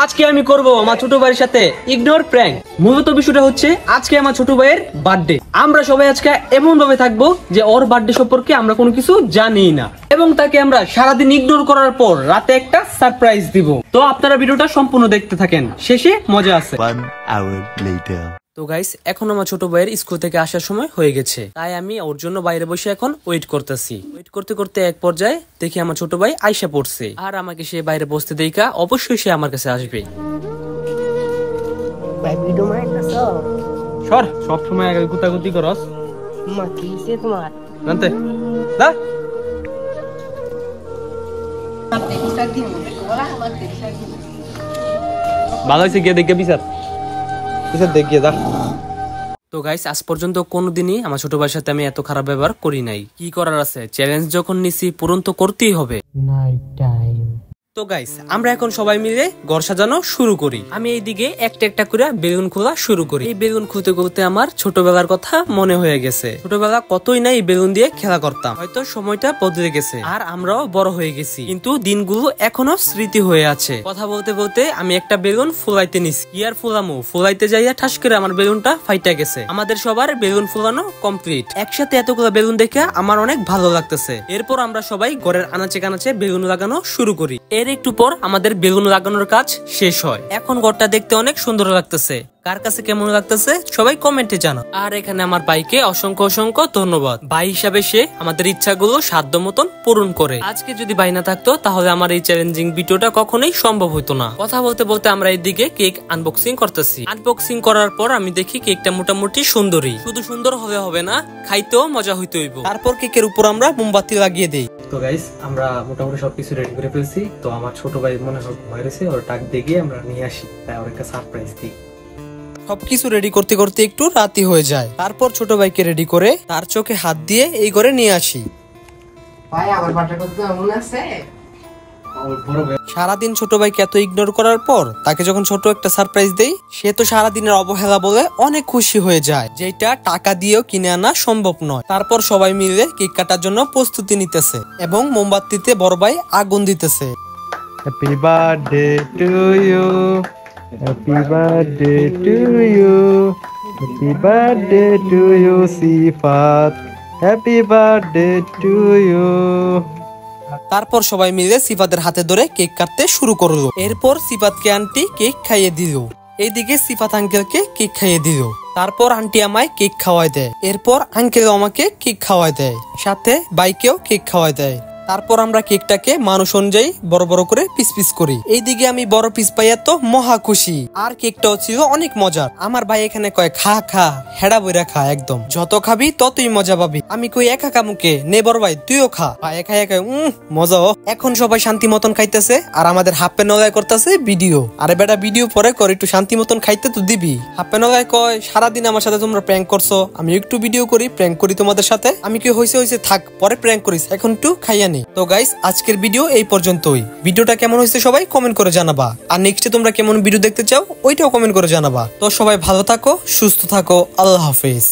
আজকে আমি করব আমার ছোট ভাইয়ের সাথে ইগনোর প্র্যাঙ্ক। মূলত বিষয়টা হচ্ছে আজকে আমার ছোট ভাইয়ের বার্থডে। আমরা সবাই আজকে এমন ভাবে থাকবো যে ওর বার্থডে সম্পর্কে আমরা কোনো কিছু জানি না, এবং তাকে আমরা সারাদিন ইগনোর করার পর রাতে একটা সারপ্রাইজ দিব। তো আপনারা ভিডিওটা সম্পূর্ণ দেখতে থাকেন, শেষে মজা আছে। 1 hour later. তো গাইস, এখন আমার ছোট ভাইয়ের স্কুল থেকে আসার সময় হয়ে গেছে, তাই আমি ওর জন্য বাইরে বসে এখন ওয়েট করতেছি। ওয়েট করতে করতে এক পর্যায়ে দেখি আমার ছোট ভাই আইসা পড়ছে, আর আমাকে সে বাইরে বসতে দেখা অবশ্যই সে আমার কাছে আসবে। ভাই ভিডিও মারতেছ? সর, সব সময় আগে গুতাগুতি করস। মা কিসে তোমার? জানতে দা ভালো হয়েছে, গিয়ে দেখে বিচার দেখিয়ে দা। তো গাইস, আজ পর্যন্ত কোনোদিনই আমার ছোট ভাইয়ের সাথে আমি এত খারাপ ব্যবহার করি নাই। কি করার আছে, চ্যালেঞ্জ যখন নিছি পূরণ তো করতেই হবে। Night time. তো গাইস, আমরা এখন সবাই মিলে ঘর সাজানো শুরু করি। আমি এইদিকে একটা একটা করে বেলুন খোলা শুরু করি। এই বেলুন খুলতে খুলতে আমার ছোটবেলার কথা মনে হয়ে গেছে। ছোটবেলা কতই না এই বেলুন দিয়ে খেলা করতাম। হয়তো সময়টা বদলে গেছে আর আমরাও বড় হয়ে গেছি, কিন্তু দিনগুলো এখনো স্মৃতি হয়ে আছে। কথা বলতে বলতে আমি একটা বেলুন ফুলাইতে নিছি। কি আর ফুলামু, ফুলাইতে যাইয়া ঠাস করে আমার বেলুনটা ফাইটা গেছে। আমাদের সবার বেলুন ফুলানো কমপ্লিট। একসাথে এতগুলো বেলুন দেখে আমার অনেক ভালো লাগতেছে। এরপর আমরা সবাই ঘরের আনাচে কানাচে বেলুন লাগানো শুরু করি। এর একটু পর আমাদের বেলুন লাগানোর কাজ শেষ হয়। এখন ঘরটা দেখতে অনেক সুন্দর লাগতেছে। কার কাছে কেমন লাগতেছে সবাই কমেন্টে জানাও। আর এখানে আমার ভাইকে অসংখ্য অসংখ্য ধন্যবাদ। ভাই হিসাবে সে আমাদের ইচ্ছাগুলো সাধ্য মতন পূরণ করে। আজকে যদি ভাই না থাকতো তাহলে আমার এই চ্যালেঞ্জিং ভিডিওটা কখনোই সম্ভব হতো না। কথা বলতে বলতে আমরা এইদিকে কেক আনবক্সিং করতেছি। আনবক্সিং করার পর আমি দেখি কেকটা মোটামুটি সুন্দরই। শুধু সুন্দর হলে হবে না, খাইতেও মজা হইতে হইব। তারপর কেকের উপর আমরা মোমবাতি লাগিয়ে দেই। তো গাইস, আমরা মোটামুটি সবকিছু রেডি করে ফেলছি। তো আমার ছোট ভাই মনে হয় ভয় রয়েছে, ওর টাক দিয়ে আমরা নিয়ে আসি, তাই ওর একটা সারপ্রাইজ দিই। সবকিছু রেডি করতে করতে একটু রাতি হয়ে যায়। তারপর ছোট ভাইকে রেডি করে তার চোখে হাত দিয়ে এই ঘরে নিয়ে আসি। ভাই আমার বাটা কত মনে আছে? সারাদিন ছোট ভাইকে এত ইগনোর করার পর তাকে যখন ছোট একটা সারপ্রাইজ দেই, সে তো সারাদিনের অবহেলা বলে অনেক খুশি হয়ে যায়, যেটা টাকা দিয়েও কিনে আনা সম্ভব নয়। তারপর সবাই মিলে কেক কাটার জন্য প্রস্তুতি নিতেছে এবং মোমবাতিতে বড় ভাই আগুন দিতেছে। Happy birthday to you, happy birthday to you, happy birthday to you Sifat, happy birthday to you. তারপর সবাই মিলে সিফাতের হাতে ধরে কেক কাটতে শুরু করলো। এরপর সিফাতকে আন্টি কেক খাইয়ে দিল। এইদিকে সিফাত আঙ্কেলকে কেক খাইয়ে দিল। তারপর আন্টি আমায় কেক খাওয়াই দেয়। এরপর আঙ্কেল আমাকে কেক খাওয়াই দেয়, সাথে বাইকেও কেক খাওয়াই দেয়। তারপর আমরা কেকটাকে মানুষ অনুযায়ী বড় বড় করে পিস পিস করি। এইদিকে আমি বড় পিস পাইয়া তো মহা খুশি। আর কেকটাও ছিল অনেক মজার। আমার ভাই এখানে কয় খা খা, হেডা বইরা খা, একদম যত খাবি ততই মজা পাবি। আমি কই একা কামুকে নে বড় ভাই তুইও খা। ভাই একা একা মজা। এখন সবাই শান্তি মতন খাইতেছে আর আমাদের হাপ্পে নলায় করতেছে ভিডিও। আরে বেটা, ভিডিও পরে কর, একটু শান্তি মতন খাইতে তো দিবি। হাপ্পে নলায় কয় সারাদিন আমার সাথে তোমরা প্র্যাঙ্ক করছো, আমি একটু ভিডিও করি, প্র্যাঙ্ক করি তোমাদের সাথে। আমি কি হইছে হইছে থাক, পরে প্র্যাঙ্ক করিস, এখন একটু খাইয়া নি। তো গাইস, আজকের ভিডিও এই পর্যন্তই। ভিডিওটা কেমন হয়েছে সবাই কমেন্ট করে জানাবা। আর নেক্সটে তোমরা কেমন ভিডিও দেখতে চাও ওইটাও কমেন্ট করে জানাবা। তো সবাই ভালো থাকো, সুস্থ থাকো, আল্লাহ হাফেজ।